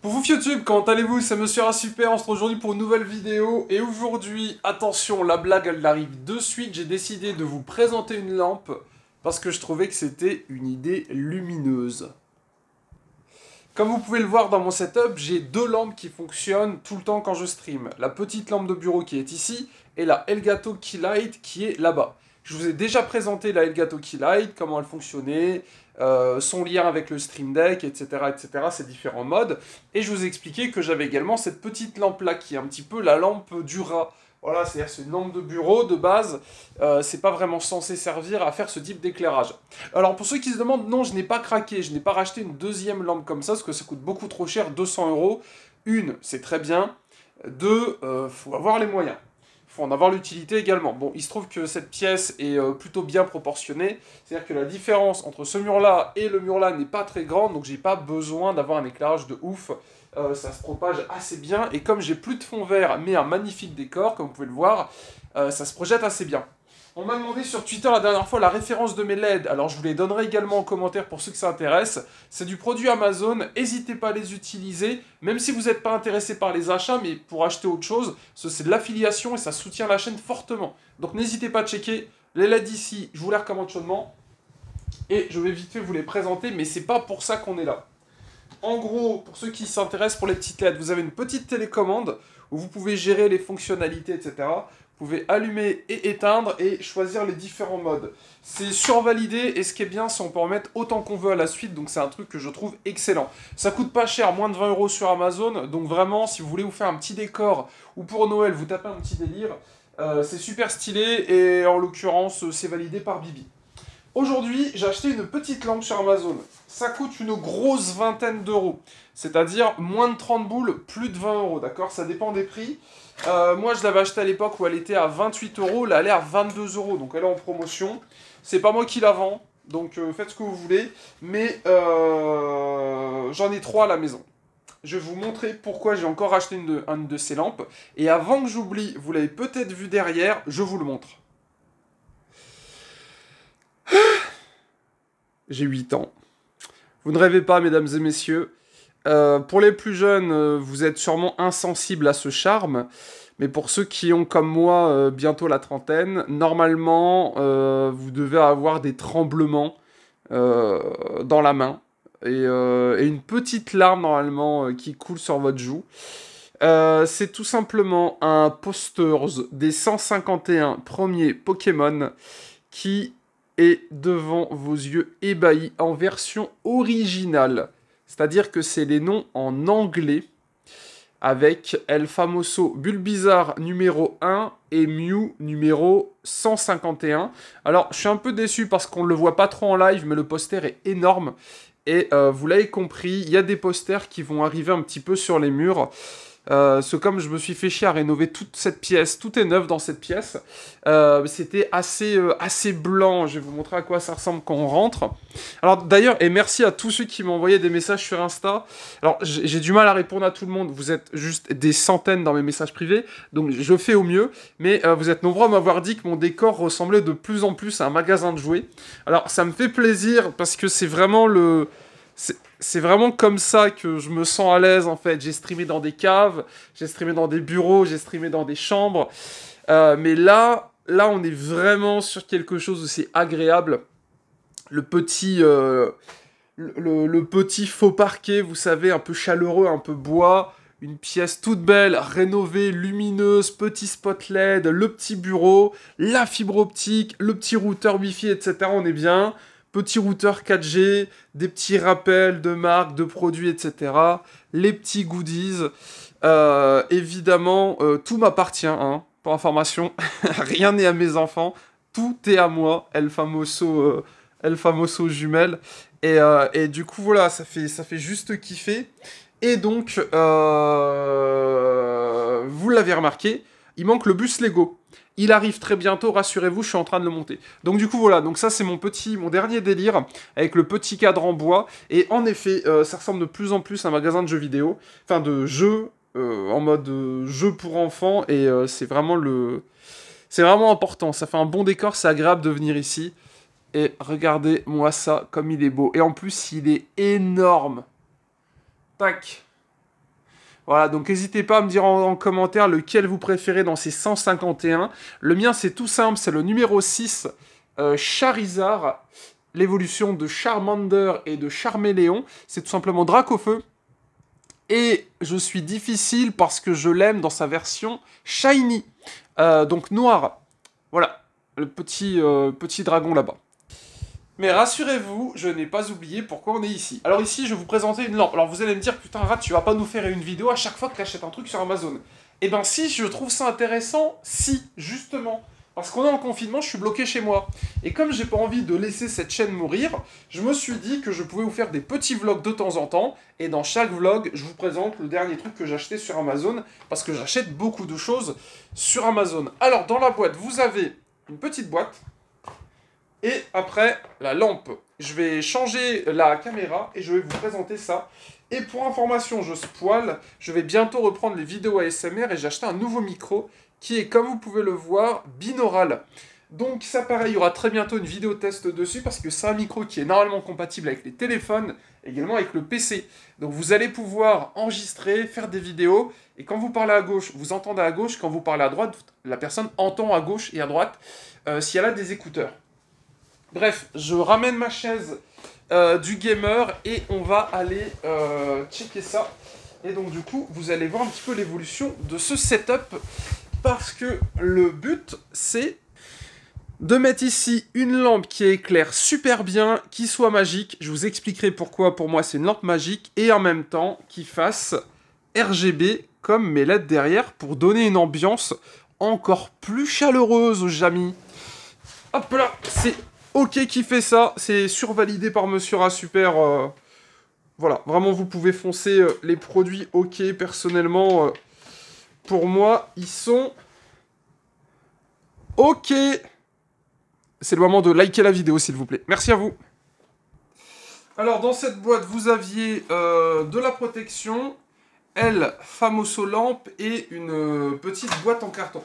Pour vous YouTube, comment allez-vous? C'est Monsieur Super, on se retrouve aujourd'hui pour une nouvelle vidéo. Et aujourd'hui, attention, la blague elle arrive de suite. J'ai décidé de vous présenter une lampe parce que je trouvais que c'était une idée lumineuse. Comme vous pouvez le voir dans mon setup, j'ai deux lampes qui fonctionnent tout le temps quand je stream. La petite lampe de bureau qui est ici et la Elgato Keylight qui est là-bas. Je vous ai déjà présenté la Elgato Keylight, comment elle fonctionnait, son lien avec le Stream Deck, etc., etc., ces différents modes. Et je vous ai expliqué que j'avais également cette petite lampe-là, qui est un petit peu la lampe du rat. Voilà, c'est-à-dire c'est une lampe de bureau de base, c'est pas vraiment censé servir à faire ce type d'éclairage. Alors pour ceux qui se demandent, non, je n'ai pas craqué, je n'ai pas racheté une deuxième lampe comme ça, parce que ça coûte beaucoup trop cher, 200 €. Une, c'est très bien. Deux, faut avoir les moyens. Faut en avoir l'utilité également. Bon, il se trouve que cette pièce est plutôt bien proportionnée, c'est-à-dire que la différence entre ce mur-là et le mur-là n'est pas très grande, donc j'ai pas besoin d'avoir un éclairage de ouf. Ça se propage assez bien, et comme j'ai plus de fond vert, mais un magnifique décor, comme vous pouvez le voir, ça se projette assez bien. On m'a demandé sur Twitter la dernière fois la référence de mes LED, alors je vous les donnerai également en commentaire pour ceux que ça intéresse. C'est du produit Amazon, n'hésitez pas à les utiliser, même si vous n'êtes pas intéressé par les achats, mais pour acheter autre chose, c'est de l'affiliation et ça soutient la chaîne fortement. Donc n'hésitez pas à checker, les LED ici, je vous les recommande chaudement, et je vais vite fait vous les présenter, mais c'est pas pour ça qu'on est là. En gros, pour ceux qui s'intéressent pour les petites LED, vous avez une petite télécommande où vous pouvez gérer les fonctionnalités, etc. Vous pouvez allumer et éteindre et choisir les différents modes. C'est survalidé et ce qui est bien, c'est qu'on peut en mettre autant qu'on veut à la suite, donc c'est un truc que je trouve excellent. Ça coûte pas cher, moins de 20 € sur Amazon, donc vraiment, si vous voulez vous faire un petit décor ou pour Noël, vous tapez un petit délire, c'est super stylé et en l'occurrence, c'est validé par Bibi. Aujourd'hui, j'ai acheté une petite lampe sur Amazon. Ça coûte une grosse vingtaine d'euros. C'est-à-dire moins de 30 boules, plus de 20 €, d'accord? Ça dépend des prix. Moi, je l'avais acheté à l'époque où elle était à 28 €. Là, elle est à 22 €, donc elle est en promotion. C'est pas moi qui la vends, donc faites ce que vous voulez. Mais j'en ai 3 à la maison. Je vais vous montrer pourquoi j'ai encore acheté une de ces lampes. Et avant que j'oublie, vous l'avez peut-être vu derrière, je vous le montre. J'ai 8 ans. Vous ne rêvez pas, mesdames et messieurs. Pour les plus jeunes, vous êtes sûrement insensibles à ce charme. Mais pour ceux qui ont, comme moi, bientôt la trentaine, normalement, vous devez avoir des tremblements dans la main. Et une petite larme, normalement, qui coule sur votre joue. C'est tout simplement un posters des 151 premiers Pokémon qui est devant vos yeux ébahis en version originale. C'est-à-dire que c'est les noms en anglais avec El Famoso Bulbizarre numéro 1 et Mew numéro 151. Alors, je suis un peu déçu parce qu'on ne le voit pas trop en live, mais le poster est énorme. Et vous l'avez compris, il y a des posters qui vont arriver un petit peu sur les murs. C'est comme je me suis fait chier à rénover toute cette pièce, tout est neuf dans cette pièce, c'était assez blanc, je vais vous montrer à quoi ça ressemble quand on rentre. Alors d'ailleurs, et merci à tous ceux qui m'ont envoyé des messages sur Insta, alors j'ai du mal à répondre à tout le monde, vous êtes juste des centaines dans mes messages privés, donc je fais au mieux, mais vous êtes nombreux à m'avoir dit que mon décor ressemblait de plus en plus à un magasin de jouets. Alors ça me fait plaisir parce que c'est vraiment le... C'est vraiment comme ça que je me sens à l'aise, en fait. J'ai streamé dans des caves, j'ai streamé dans des bureaux, j'ai streamé dans des chambres. Mais là, on est vraiment sur quelque chose de c'est agréable. Le petit faux parquet, vous savez, un peu chaleureux, un peu bois. Une pièce toute belle, rénovée, lumineuse, petit spot LED, le petit bureau, la fibre optique, le petit routeur Wi-Fi, etc. On est bien. Petit routeur 4G, des petits rappels de marques, de produits, etc. Les petits goodies. Évidemment, tout m'appartient, hein, pour information. Rien n'est à mes enfants. Tout est à moi. El Famoso jumelle. Et du coup, voilà, ça fait juste kiffer. Et donc, vous l'avez remarqué, il manque le bus Lego. Il arrive très bientôt, rassurez-vous, je suis en train de le monter. Donc du coup, voilà, donc ça c'est mon dernier délire, avec le petit cadre en bois. Et en effet, ça ressemble de plus en plus à un magasin de jeux vidéo, enfin de jeux, en mode jeu pour enfants, et c'est vraiment important. Ça fait un bon décor, c'est agréable de venir ici. Et regardez-moi ça, comme il est beau. Et en plus, il est énorme. Tac. Voilà, donc n'hésitez pas à me dire en commentaire lequel vous préférez dans ces 151. Le mien, c'est tout simple, c'est le numéro 6, Charizard, l'évolution de Charmander et de Charméléon. C'est tout simplement Dracofeu. Et je suis difficile parce que je l'aime dans sa version Shiny. Donc noir. Voilà, le petit dragon là-bas. Mais rassurez-vous, je n'ai pas oublié pourquoi on est ici. Alors ici, je vais vous présenter une lampe. Alors vous allez me dire, putain Rat, tu vas pas nous faire une vidéo à chaque fois que tu achètes un truc sur Amazon. Eh ben si, je trouve ça intéressant, si, justement. Parce qu'on est en confinement, je suis bloqué chez moi. Et comme j'ai pas envie de laisser cette chaîne mourir, je me suis dit que je pouvais vous faire des petits vlogs de temps en temps. Et dans chaque vlog, je vous présente le dernier truc que j'ai acheté sur Amazon. Parce que j'achète beaucoup de choses sur Amazon. Alors dans la boîte, vous avez une petite boîte. Et après, la lampe. Je vais changer la caméra et je vais vous présenter ça. Et pour information, je spoil, je vais bientôt reprendre les vidéos ASMR et j'ai acheté un nouveau micro qui est, comme vous pouvez le voir, binaural. Donc ça pareil, il y aura très bientôt une vidéo test dessus parce que c'est un micro qui est normalement compatible avec les téléphones, également avec le PC. Donc vous allez pouvoir enregistrer, faire des vidéos, et quand vous parlez à gauche, vous entendez à gauche, quand vous parlez à droite, la personne entend à gauche et à droite si elle a des écouteurs. Bref, je ramène ma chaise du gamer et on va aller checker ça. Et donc du coup, vous allez voir un petit peu l'évolution de ce setup parce que le but, c'est de mettre ici une lampe qui éclaire super bien, qui soit magique. Je vous expliquerai pourquoi pour moi c'est une lampe magique et en même temps qui fasse RGB comme mes LED derrière pour donner une ambiance encore plus chaleureuse aux amis. Hop là, c'est OK qui fait ça, c'est survalidé par Monsieur Rasuper. Voilà, vraiment vous pouvez foncer les produits OK. Personnellement, pour moi, ils sont OK. C'est le moment de liker la vidéo, s'il vous plaît. Merci à vous. Alors, dans cette boîte, vous aviez de la protection, elle, Famoso lampe et une petite boîte en carton.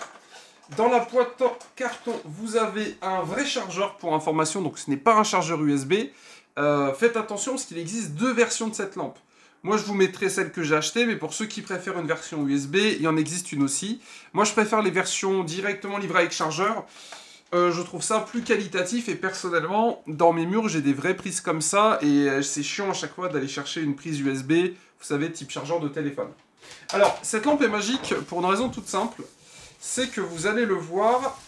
Dans la boîte en carton, vous avez un vrai chargeur pour information, donc ce n'est pas un chargeur USB. Faites attention parce qu'il existe deux versions de cette lampe. Moi, je vous mettrai celle que j'ai achetée, mais pour ceux qui préfèrent une version USB, il y en existe une aussi. Moi, je préfère les versions directement livrées avec chargeur. Je trouve ça plus qualitatif et personnellement, dans mes murs, j'ai des vraies prises comme ça et c'est chiant à chaque fois d'aller chercher une prise USB, vous savez, type chargeur de téléphone. Alors, cette lampe est magique pour une raison toute simple. C'est que vous allez le voir,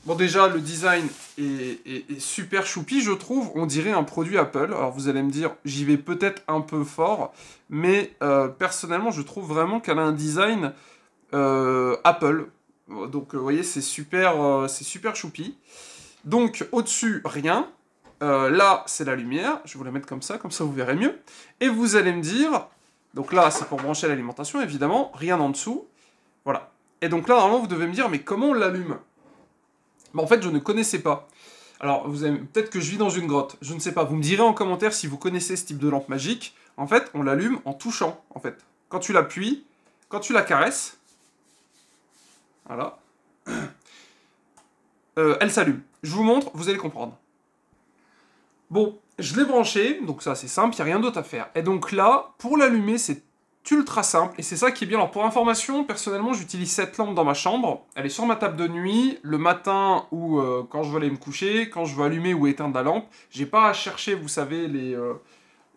bon déjà le design est super choupi je trouve, on dirait un produit Apple, alors vous allez me dire j'y vais peut-être un peu fort, mais personnellement je trouve vraiment qu'elle a un design Apple, donc vous voyez c'est super choupi. Donc au-dessus rien, là c'est la lumière, je vais vous la mettre comme ça vous verrez mieux, et vous allez me dire, donc là c'est pour brancher l'alimentation évidemment, rien en dessous, voilà. Et donc là, normalement, vous devez me dire, mais comment on l'allume? Bah, en fait, je ne connaissais pas. Alors, peut-être que je vis dans une grotte, je ne sais pas. Vous me direz en commentaire si vous connaissez ce type de lampe magique. En fait, on l'allume en touchant, en fait. Quand tu l'appuies, quand tu la caresses, voilà, elle s'allume. Je vous montre, vous allez comprendre. Bon, je l'ai branché, donc ça c'est simple, il n'y a rien d'autre à faire. Et donc là, pour l'allumer, c'est ultra simple, et c'est ça qui est bien. Alors pour information, personnellement j'utilise cette lampe dans ma chambre, elle est sur ma table de nuit, le matin ou quand je veux aller me coucher, quand je veux allumer ou éteindre la lampe, j'ai pas à chercher, vous savez,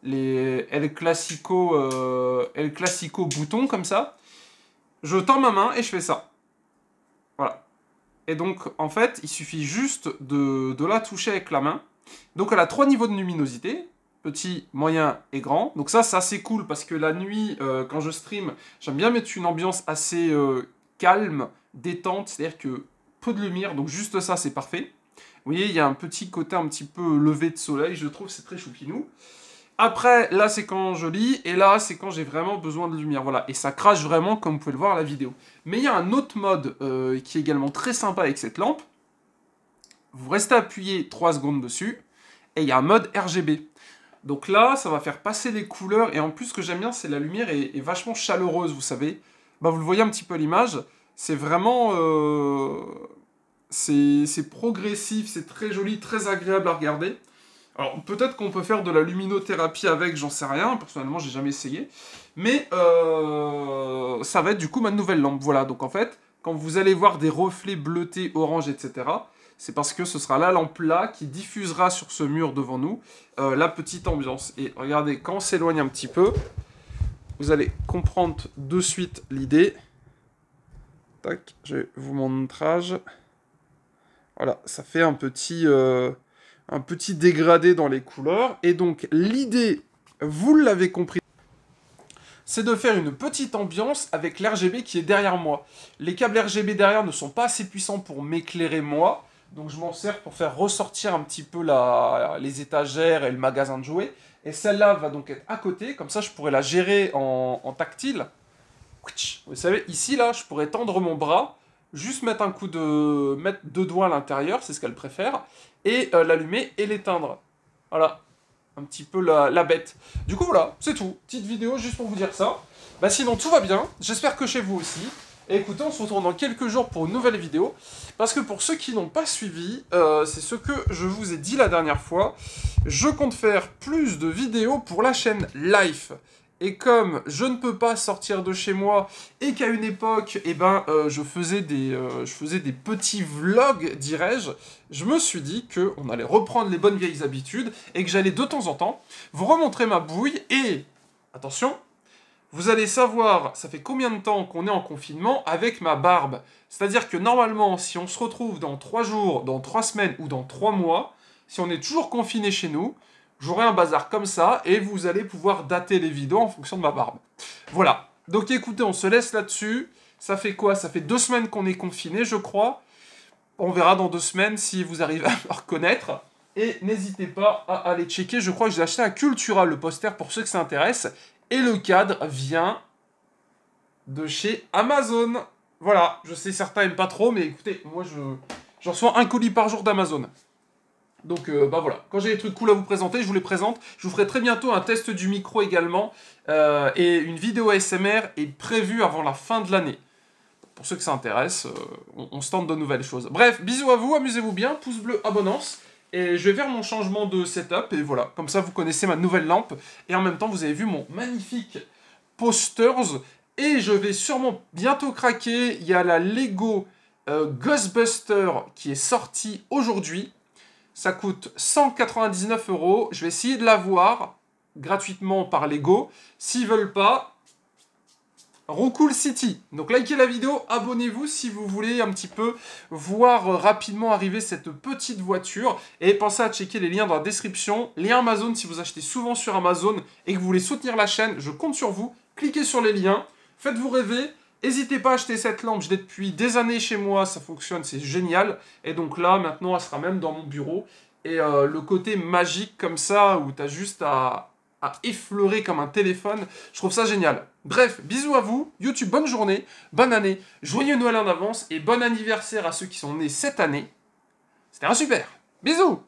les El Clasico boutons comme ça. Je tends ma main et je fais ça. Voilà. Et donc en fait, il suffit juste de la toucher avec la main. Donc elle a 3 niveaux de luminosité, petit, moyen et grand. Donc ça, c'est assez cool parce que la nuit, quand je stream, j'aime bien mettre une ambiance assez calme, détente, c'est-à-dire que peu de lumière, donc juste ça, c'est parfait. Vous voyez, il y a un petit côté un petit peu levé de soleil, je trouve, c'est très choupinou. Après, là, c'est quand je lis, et là, c'est quand j'ai vraiment besoin de lumière, voilà. Et ça crache vraiment, comme vous pouvez le voir à la vidéo. Mais il y a un autre mode qui est également très sympa avec cette lampe. Vous restez appuyé 3 secondes dessus, et il y a un mode RGB. Donc là, ça va faire passer les couleurs, et en plus, ce que j'aime bien, c'est la lumière est vachement chaleureuse, vous savez. Bah, vous le voyez un petit peu à l'image, c'est vraiment... c'est progressif, c'est très joli, très agréable à regarder. Alors, peut-être qu'on peut faire de la luminothérapie avec, j'en sais rien. Personnellement, j'ai jamais essayé. Mais ça va être du coup ma nouvelle lampe. Voilà, donc en fait, quand vous allez voir des reflets bleutés, orange, etc., c'est parce que ce sera la lampe-là qui diffusera sur ce mur devant nous la petite ambiance. Et regardez, quand on s'éloigne un petit peu, vous allez comprendre de suite l'idée. Tac, je vais vous montrage. Voilà, ça fait un petit dégradé dans les couleurs. Et donc, l'idée, vous l'avez compris, c'est de faire une petite ambiance avec l'RGB qui est derrière moi. Les câbles RGB derrière ne sont pas assez puissants pour m'éclairer moi, donc je m'en sers pour faire ressortir un petit peu les étagères et le magasin de jouets. Et celle-là va donc être à côté, comme ça je pourrais la gérer en tactile. Vous savez, ici là, je pourrais tendre mon bras, juste mettre mettre deux doigts à l'intérieur, c'est ce qu'elle préfère, et l'allumer et l'éteindre. Voilà. Un petit peu la bête. Du coup, voilà, c'est tout. Petite vidéo juste pour vous dire ça. Bah sinon, tout va bien. J'espère que chez vous aussi. Et écoutez, on se retrouve dans quelques jours pour une nouvelle vidéo. Parce que pour ceux qui n'ont pas suivi, c'est ce que je vous ai dit la dernière fois. Je compte faire plus de vidéos pour la chaîne Life. Et comme je ne peux pas sortir de chez moi, et qu'à une époque, eh ben, je faisais des petits vlogs, dirais-je, je me suis dit qu'on allait reprendre les bonnes vieilles habitudes, et que j'allais de temps en temps vous remontrer ma bouille, et, attention, vous allez savoir, ça fait combien de temps qu'on est en confinement avec ma barbe. C'est-à-dire que normalement, si on se retrouve dans 3 jours, dans 3 semaines, ou dans 3 mois, si on est toujours confiné chez nous, j'aurai un bazar comme ça, et vous allez pouvoir dater les vidéos en fonction de ma barbe. Voilà. Donc écoutez, on se laisse là-dessus. Ça fait quoi? Ça fait 2 semaines qu'on est confiné, je crois. On verra dans 2 semaines si vous arrivez à me reconnaître. Et n'hésitez pas à aller checker. Je crois que j'ai acheté à Cultura, le poster, pour ceux que ça intéresse. Et le cadre vient de chez Amazon. Voilà. Je sais, certains n'aiment pas trop, mais écoutez, moi, j'en reçois un colis par jour d'Amazon. Donc bah voilà, quand j'ai des trucs cool à vous présenter, je vous les présente. Je vous ferai très bientôt un test du micro également. Et une vidéo ASMR est prévue avant la fin de l'année. Pour ceux que ça intéresse, on se tente de nouvelles choses. Bref, bisous à vous, amusez-vous bien, pouce bleu, abonnance. Et je vais faire mon changement de setup, et voilà. Comme ça, vous connaissez ma nouvelle lampe. Et en même temps, vous avez vu mon magnifique posters. Et je vais sûrement bientôt craquer. Il y a la Lego Ghostbuster qui est sortie aujourd'hui. Ça coûte 199 €. Je vais essayer de l'avoir gratuitement par Lego. S'ils veulent pas, Rockwool City. Donc likez la vidéo, abonnez-vous si vous voulez un petit peu voir rapidement arriver cette petite voiture. Et pensez à checker les liens dans la description. Lien Amazon si vous achetez souvent sur Amazon et que vous voulez soutenir la chaîne, je compte sur vous. Cliquez sur les liens, faites-vous rêver. N'hésitez pas à acheter cette lampe, je l'ai depuis des années chez moi, ça fonctionne, c'est génial. Et donc là, maintenant, elle sera même dans mon bureau. Et le côté magique comme ça, où tu as juste à effleurer comme un téléphone, je trouve ça génial. Bref, bisous à vous, YouTube, bonne journée, bonne année, joyeux Noël en avance, et bon anniversaire à ceux qui sont nés cette année. C'était un super. Bisous!